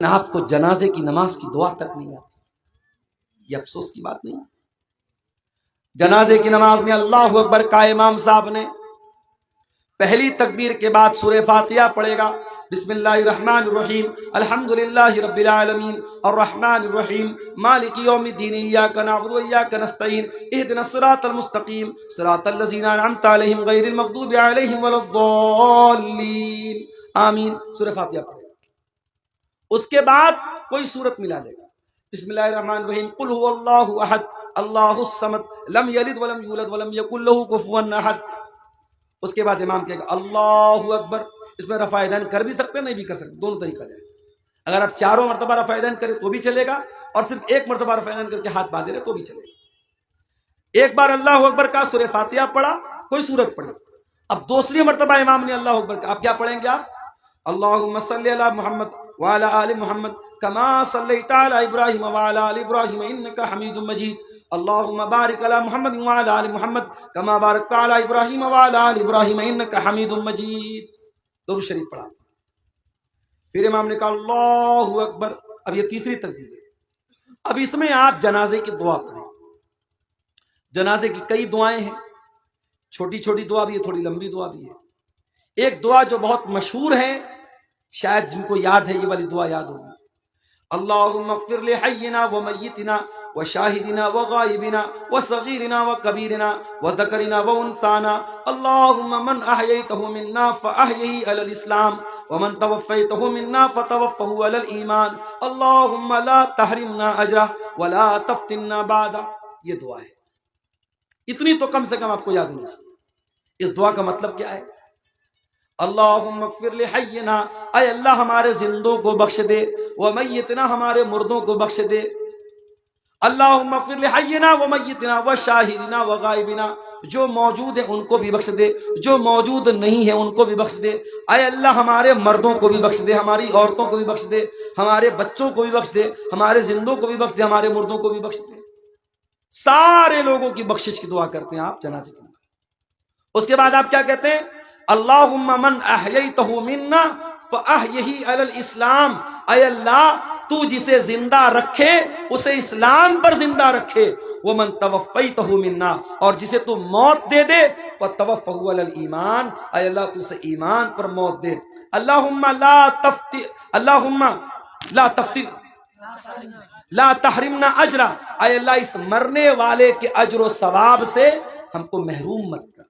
آپ کو جنازے کی نماز کی دعا تک نہیں آتی، یہ افسوس کی بات نہیں۔ جنازے کی نماز میں اللہ اکبر کا امام صاحب نے پہلی تکبیر کے بعد سورہ فاتحہ پڑھے گا، بسم اللہ الرحمن الرحیم الحمدللہ رب العالمین الرحمن الرحیم مالک یوم الدین ایاک نعبد و ایاک نستعین اہدنا الصراط المستقیم صراط الذین انعمت علیہم غیر المغضوب علیہم ولا الضالین آمین، سورہ فاتحہ پڑھے گا۔ اس کے بعد کوئی سورت ملا لے گا، بسم اللہ الرحمن الرحیم قل هو اللہ احد اللہ الصمد لم یلد ولم یولد ولم یکن له کفوا احد۔ اس کے بعد امام کہے گا اللہ اکبر۔ اس میں رفع یدین کر بھی سکتے ہیں، نہیں بھی کر سکتے، دونوں طریقہ ہے۔ اگر آپ چاروں مرتبہ رفع یدین کریں تو بھی چلے گا، اور صرف ایک مرتبہ رفع یدین کر کے ہاتھ باندھے رہے تو بھی چلے گا۔ ایک بار اللہ اکبر کا سورہ فاتحہ پڑھا، کوئی سورت پڑھی، اب دوسری مرتبہ امام نے اللہ اکبر کا، آپ کیا پڑھیں گے؟ آپ اللہم صلی علی محمد وعلی آل محمد کما صلیت علی ابراہیم وعلی آل ابراہیم انک حمید مجید اللہم بارک علی محمد وعلی آل محمد کما بارکت علی ابراہیم وعلی آل ابراہیم انک حمید مجید۔ درود شریف پڑھا، پھر امام نے کہا اللہ اکبر۔ اب یہ تیسری تکبیر ہے۔ اب اس میں آپ جنازے کی دعا پڑھیں۔ جنازے کی کئی دعائیں ہیں، چھوٹی چھوٹی دعا بھی ہے، تھوڑی لمبی دعا بھی ہے۔ ایک دعا جو بہت مشہور ہے، شاید جن کو یاد ہے یہ والی دعا یاد ہوگی، اللہم اغفر لحینا ومیتنا وشاہدنا وغائبنا وصغیرنا وکبیرنا وذکرنا وانثانا اللہم من احییتہ منا فاحیہ علی الاسلام ومن توفیتہ منا فتوفہ علی الایمان اللہم لا تحرمنا اجرہ ولا تفتنا بعدہ۔ یہ دعا ہے، اتنی تو کم سے کم آپ کو یاد ہونی چاہیے۔ اس دعا کا مطلب کیا ہے؟ اللہم اغفر لحینا، اے اللہ ہمارے زندوں کو بخش دے، ومیتنا ہمارے مردوں کو بخش دے، اللہم اغفر لحینا ومیتنا وشاہدنا وغائبنا، جو موجود ہیں ان کو بھی بخش دے، جو موجود نہیں ہیں ان کو بھی بخش دے۔ اے اللہ ہمارے مردوں کو بھی بخش دے، ہماری عورتوں کو بھی بخش دے، ہمارے بچوں کو بھی بخش دے، ہمارے زندوں کو بھی بخش دے، ہمارے مردوں کو بھی بخش دے۔ سارے لوگوں کی بخشش کی دعا کرتے ہیں آپ جنازے کے بعد۔ اس کے بعد آپ کیا کہتے ہیں؟ اللہم من احییتہ منا فاحیہ علی الاسلام، اے اللہ تو جسے زندہ رکھے اسے اسلام پر زندہ رکھے، ومن توفیتہ منا، اور جسے تو موت دے دے فتوفہ علی الایمان، اے اللہ تو اسے ایمان پر موت دے۔ اللہم لا تحرمنا اجرا، اے اللہ اس مرنے والے کے اجر و ثواب سے ہم کو محروم مت کر،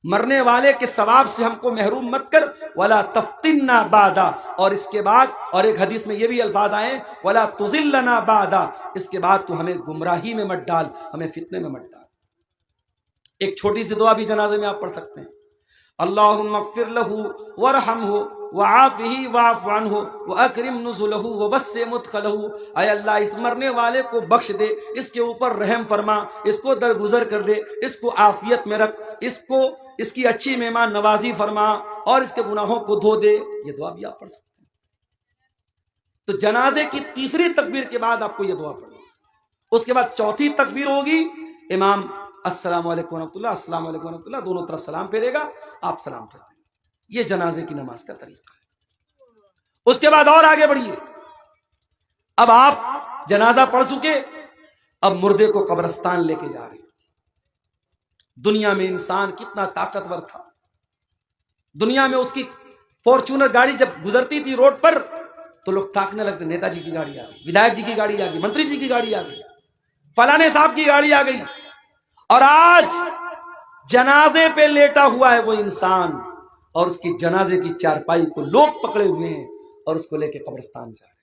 مرنے والے کے ثواب سے ہم کو محروم مت کر، ولا تفتنا بعدا، اور اس کے بعد، اور ایک حدیث میں یہ بھی الفاظ آئے ولا تضلنا بعدا، اس کے بعد تو ہمیں گمراہی میں مت ڈال، ہمیں فتنے میں مت ڈال۔ ایک چھوٹی سی دعا بھی جنازے میں آپ پڑھ سکتے ہیں، اللہم اغفر لہ وارحمہ وعافہ واعف عنہ واکرم نزلہ ووسع مدخلہ، اے اللہ اس مرنے والے کو بخش دے، اس کے اوپر رحم فرما، اس کو درگزر کر دے، اس کو عافیت میں رکھ، اس کی اچھی مہمان نوازی فرما، اور اس کے گناہوں کو دھو دے۔ یہ دعا بھی آپ پڑھ سکتے ہیں۔ تو جنازے کی تیسری تکبیر کے بعد آپ کو یہ دعا پڑھنا۔ اس کے بعد چوتھی تکبیر ہوگی، امام السلام علیکم ورحمۃ اللہ، السلام علیکم ورحمۃ اللہ، دونوں طرف سلام پھیرے گا، آپ سلام پھیرتے ہیں۔ یہ جنازے کی نماز کا طریقہ ہے۔ اس کے بعد اور آگے بڑھیے، اب آپ جنازہ پڑھ چکے، اب مردے کو قبرستان لے کے جا رہے ہیں۔ دنیا میں انسان کتنا طاقتور تھا، دنیا میں اس کی فارچونر گاڑی جب گزرتی تھی روڈ پر تو لوگ تاکنے لگتے، نیتا جی کی گاڑی آ گئی، ودھایک جی کی گاڑی آ گئی، منتری جی کی گاڑی آ گئی، فلانے صاحب کی گاڑی آ گئی۔ اور آج جنازے پہ لیٹا ہوا ہے وہ انسان، اور اس کی جنازے کی چارپائی کو لوگ پکڑے ہوئے ہیں اور اس کو لے کے قبرستان جا رہے ہیں۔